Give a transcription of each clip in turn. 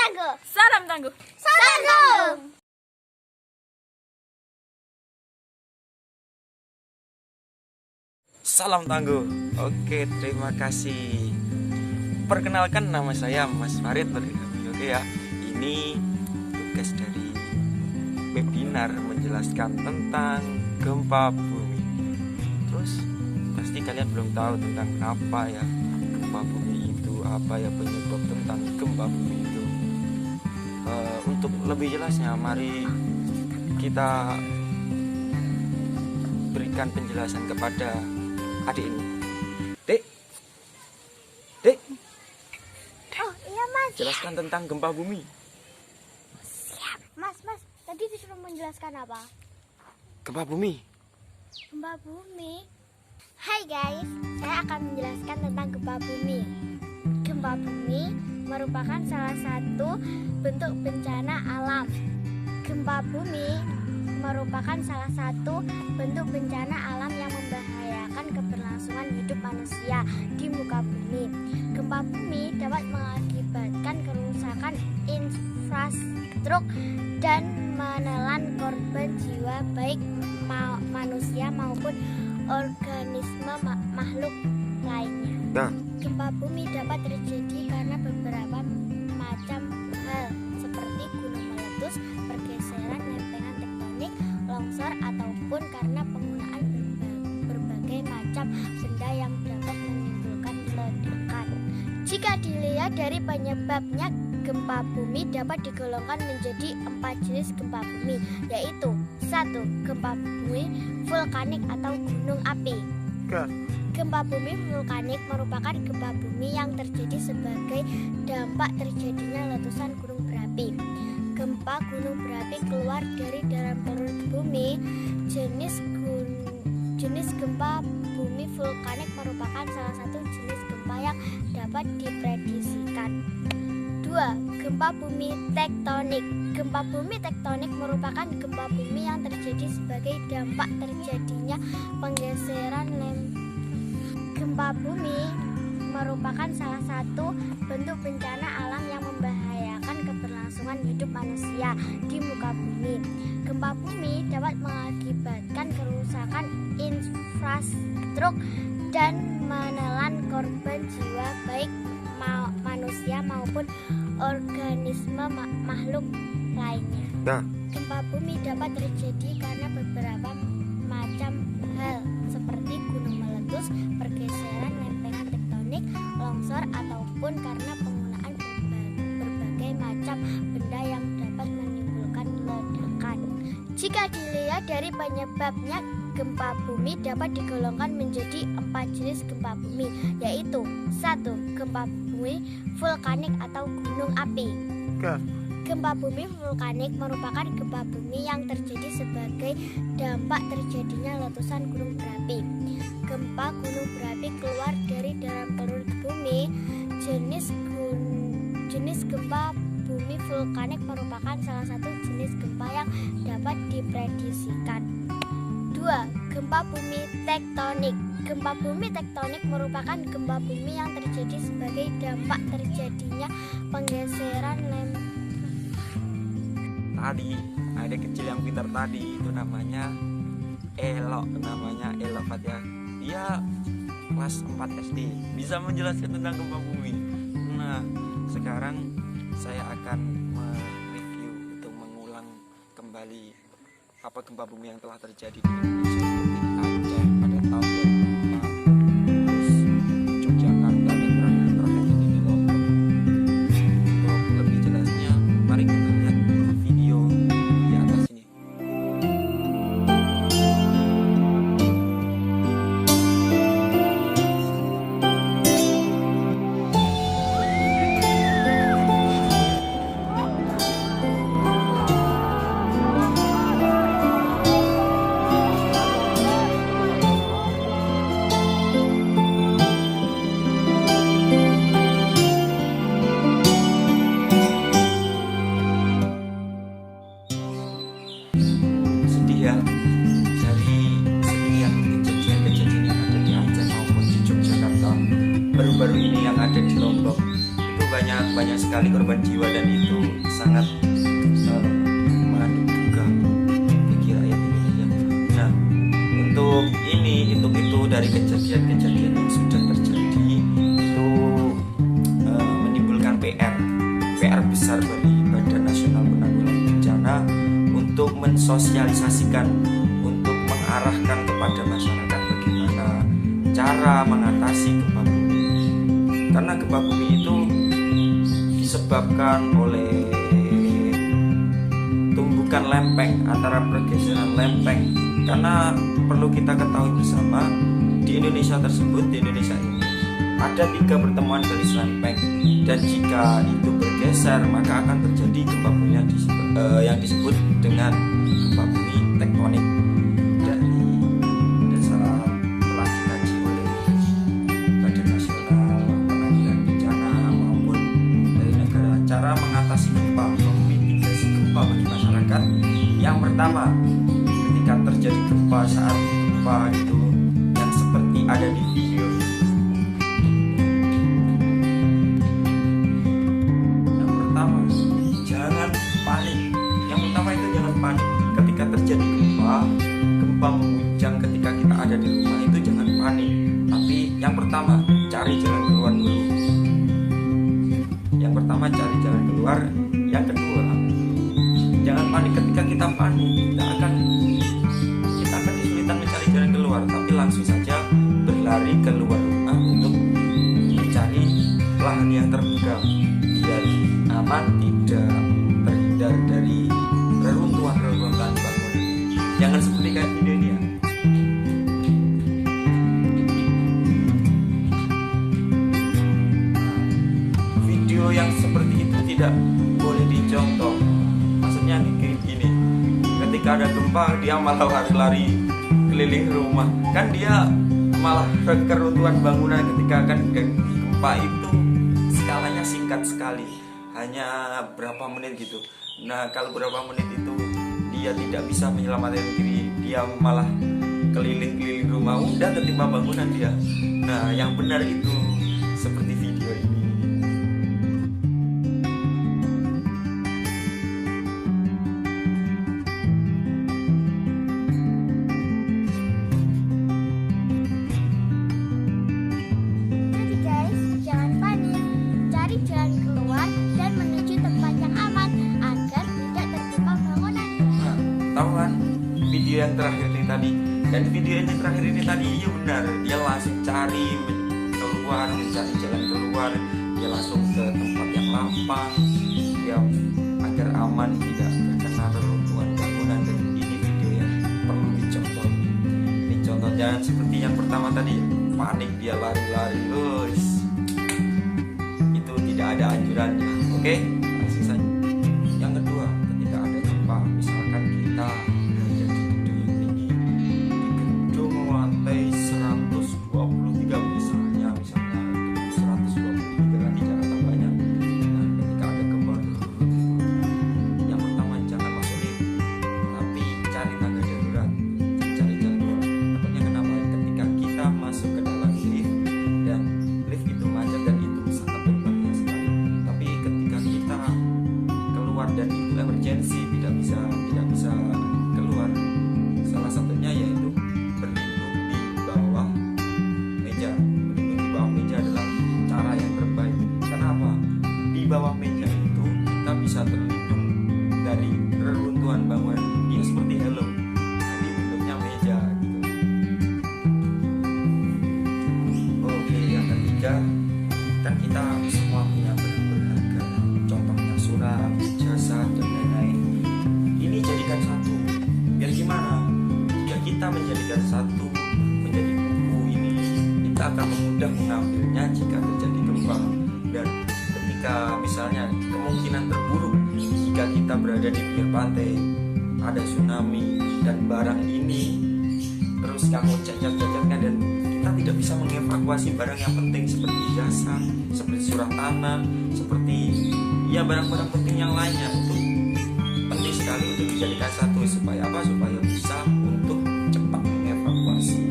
tangguh. Salam tangguh. Salam tangguh. Salam tangguh. Oke, terima kasih. Perkenalkan, nama saya Mas Farid. Oke ya, ini tugas dari webinar menjelaskan tentang gempa bumi. Terus pasti kalian belum tahu tentang apa ya gempa bumi itu, apa ya penyebab tentang gempa bumi itu. Untuk lebih jelasnya, mari kita berikan penjelasan kepada adik ini. Dek, Oh iya mas. jelaskan tentang gempa bumi. Siap. Mas, tadi disuruh menjelaskan apa? Gempa bumi. Gempa bumi. Hai guys, saya akan menjelaskan tentang gempa bumi. Gempa bumi merupakan salah satu bentuk bencana alam. Gempa bumi merupakan salah satu bentuk bencana alam yang membahayakan keberlangsungan hidup manusia di muka bumi. Gempa bumi dapat mengakibatkan kerusakan infrastruktur dan menelan korban jiwa baik manusia maupun organisme makhluk lainnya. Nah, Gempa bumi dapat terjadi karena beberapa macam hal seperti gunung meletus, pergeseran lempengan tektonik, longsor ataupun karena penggunaan berbagai macam benda yang dapat menimbulkan ledakan. Jika dilihat dari penyebabnya, gempa bumi dapat digolongkan menjadi 4 jenis gempa bumi, yaitu 1. Gempa bumi vulkanik atau gunung api. Gempa bumi vulkanik merupakan gempa bumi yang terjadi sebagai dampak terjadinya letusan gunung berapi. Gempa gunung berapi keluar dari dalam perut bumi. Jenis gempa bumi vulkanik merupakan salah satu jenis gempa yang dapat diprediksikan. 2. Gempa bumi tektonik. Gempa bumi tektonik merupakan gempa bumi yang terjadi sebagai dampak terjadinya penggeseran Gempa bumi merupakan salah satu bentuk bencana alam yang membahayakan keberlangsungan hidup manusia di muka bumi. Gempa bumi dapat mengakibatkan kerusakan infrastruktur dan menelan korban jiwa baik manusia maupun organisme makhluk lainnya. Nah, Gempa bumi dapat terjadi karena beberapa macam hal seperti gunung meletus, pergeseran lempengan tektonik, longsor ataupun karena penggunaan berbagai macam benda yang dapat menimbulkan ledakan. Jika dilihat dari penyebabnya, gempa bumi dapat digolongkan menjadi 4 jenis gempa bumi, yaitu 1. Gempa bumi vulkanik atau gunung api. Gempa bumi vulkanik merupakan gempa bumi yang terjadi sebagai dampak terjadinya letusan gunung berapi. Gempa gunung berapi keluar dari dalam perut bumi. Jenis gempa bumi vulkanik merupakan salah satu jenis gempa yang dapat diprediksikan. 2. Gempa bumi tektonik. Gempa bumi tektonik merupakan gempa bumi yang terjadi sebagai dampak terjadinya penggeseran tadi ada kecil yang pintar tadi itu namanya Elo Fat ya. Dia kelas 4 SD, bisa menjelaskan tentang gempa bumi. Nah, sekarang saya akan mereview untuk mengulang kembali apa gempa bumi yang telah terjadi di Indonesia seperti Aceh pada tahun 2004, terus Yogyakarta dan terakhir ini Lombok. Untuk lebih jelasnya, mari kita lihat video di atas ini. sekali korban jiwa dan itu sangat mengandung duka bagi rakyat Indonesia. Nah, untuk itu dari kejadian-kejadian yang sudah terjadi itu menimbulkan PR besar bagi Badan Nasional Penanggulangan Bencana untuk mensosialisasikan, untuk mengarahkan kepada masyarakat bagaimana cara mengatasi gempa bumi. Karena gempa bumi itu disebabkan oleh tumbukan lempeng, antara pergeseran lempeng. Karena perlu kita ketahui bersama, di Indonesia tersebut, di Indonesia ini ada 3 pertemuan garis lempeng, dan jika itu bergeser maka akan terjadi gempa bumi yang disebut dengan gempa bumi tektonik. Dari dasar telah dikaji oleh Badan Nasional Penanggulangan Bencana maupun dari negara, cara mengatasi gempa, memitigasi gempa bagi masyarakat. Yang pertama, ketika terjadi gempa, saat gempa itu yang seperti ada di video, yang pertama jangan panik. Yang pertama itu jangan panik ketika terjadi gempa mengguncang ketika kita ada di rumah, itu jangan panik. Tapi yang pertama cari jalan keluar dulu. Yang pertama cari jalan keluar. Yang kedua, jangan panik. Ketika kita panik, kita akan kesulitan mencari jalan keluar, tapi langsung saja berlari keluar rumah untuk mencari lahan yang terbuka biar aman, tidak terhindar dari reruntuhan bangunan. Jangan seperti kayak video ini ya. Video yang seperti itu tidak boleh dicontoh. Maksudnya gini, ketika ada gempa dia malah lari-lari keliling rumah, kan dia malah keruntuhan bangunan. Ketika akan gempa itu skalanya singkat sekali, hanya berapa menit gitu. Nah, kalau berapa menit itu dia tidak bisa menyelamatkan diri, dia malah keliling-keliling rumah, udah ketimpa bangunan dia. Nah, yang benar itu seperti video ini. Jadi guys, jangan panik, cari jalan keluar dan menuju tempat yang aman agar tidak tertimpa bangunan. Nah, tahu kan video yang terakhir ini tadi, dan video yang terakhir ini tadi iya benar, dia langsung cari keluar, mencari jalan keluar, dia langsung ke tempat yang lapang, dia agar aman, tidak terkena reruntuhan bangunan. Dan ini video yang perlu dicontoh. Ini contoh, jangan seperti yang pertama tadi, panik dia lari-lari, guys. Itu tidak ada anjurannya. Oke, langsung saja. Yang kedua, ketika ada gempa, misalkan kita berada di gedung yang tinggi, di gedung lantai 123 misalnya 123 kan di Jakarta banyak. Nah, ketika ada gempa, yang pertama jangan masuk lift, tapi cari tangga darurat, cari jalan keluar. Takutnya kenapa? Ketika kita masuk ke dalam lift dan lift itu macet dan itu sangat berbahaya sekali. Tapi ketika kita keluar dan itu emergency, tidak bisa keluar, salah satunya yaitu berlindung di bawah meja. Berlindung di bawah meja adalah cara yang terbaik. Kenapa? Di bawah meja itu kita bisa terlindung dari reruntuhan bangunan. Dia seperti helm, tapi bentuknya meja gitu. Oke, yang ketiga, kan kita semua punya barang berharga, contohnya surat, jasa, dan lain-lain. Ini jadikan satu. Biar gimana? Jika kita menjadikan satu menjadi buku ini, kita akan mudah mengambilnya jika terjadi gempa. Dan ketika misalnya kemungkinan terburuk, jika kita berada di pinggir pantai, ada tsunami dan barang ini terus kamu cacat-cacatkan dan kita tidak bisa mengevakuasi barang yang penting seperti jasa, seperti surat tanah, seperti ya barang-barang penting yang lainnya. Itu penting sekali untuk dijadikan satu. Supaya apa? Supaya bisa untuk cepat mengevakuasi,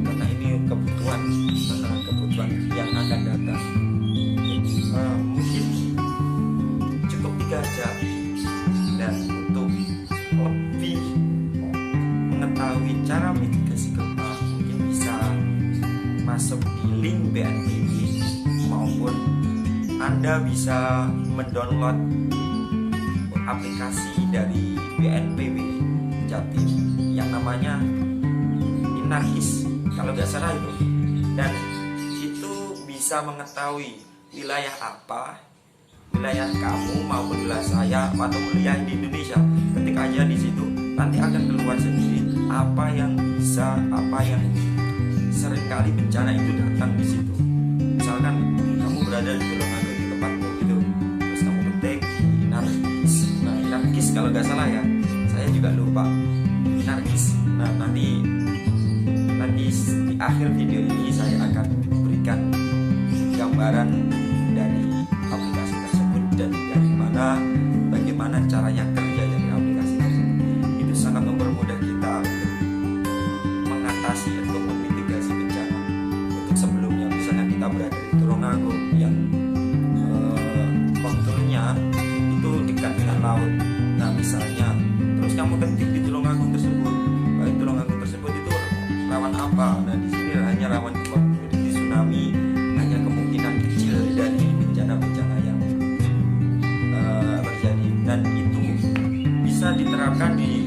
karena ini kebutuhan yang akan datang. Mungkin aja. Dan untuk lebih mengetahui cara mitigasi gempa, mungkin bisa masuk di link BNPB, maupun Anda bisa mendownload aplikasi dari BNPB Jatim yang namanya Inargis kalau nggak salah itu, dan itu bisa mengetahui wilayah apa, wilayah kamu maupun wilayah saya atau wilayah di Indonesia. Ketik aja di situ, nanti akan keluar sendiri apa yang bisa, apa yang seringkali bencana itu datang di situ. Misalkan kamu berada di Tulungagung di tempatmu gitu, terus kamu ketik Inargis. Nah, Inargis kalau nggak salah ya, saya juga lupa Inargis. Nah, nanti di akhir video ini saya akan berikan gambaran dari aplikasi tersebut dan dari bagaimana caranya kerja dari aplikasi tersebut. Itu sangat mempermudah kita untuk mengatasi atau memitigasi bencana. Untuk sebelumnya, misalnya kita berada di Tulungagung yang konturnya itu dekat dengan laut. Nah, misalnya terus kamu ketik di Tulungagung tersebut, Tulungagung tersebut itu rawan apa? Nah, di sini hanya rawan di tsunami, hanya kemungkinan kecil dari bencana-bencana yang terjadi, dan itu bisa diterapkan di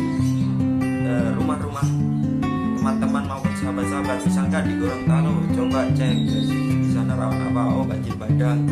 rumah-rumah teman-teman maupun sahabat-sahabat. Misalkan di Gorontalo, coba cek di sana rawan apa, oh banjir bandang.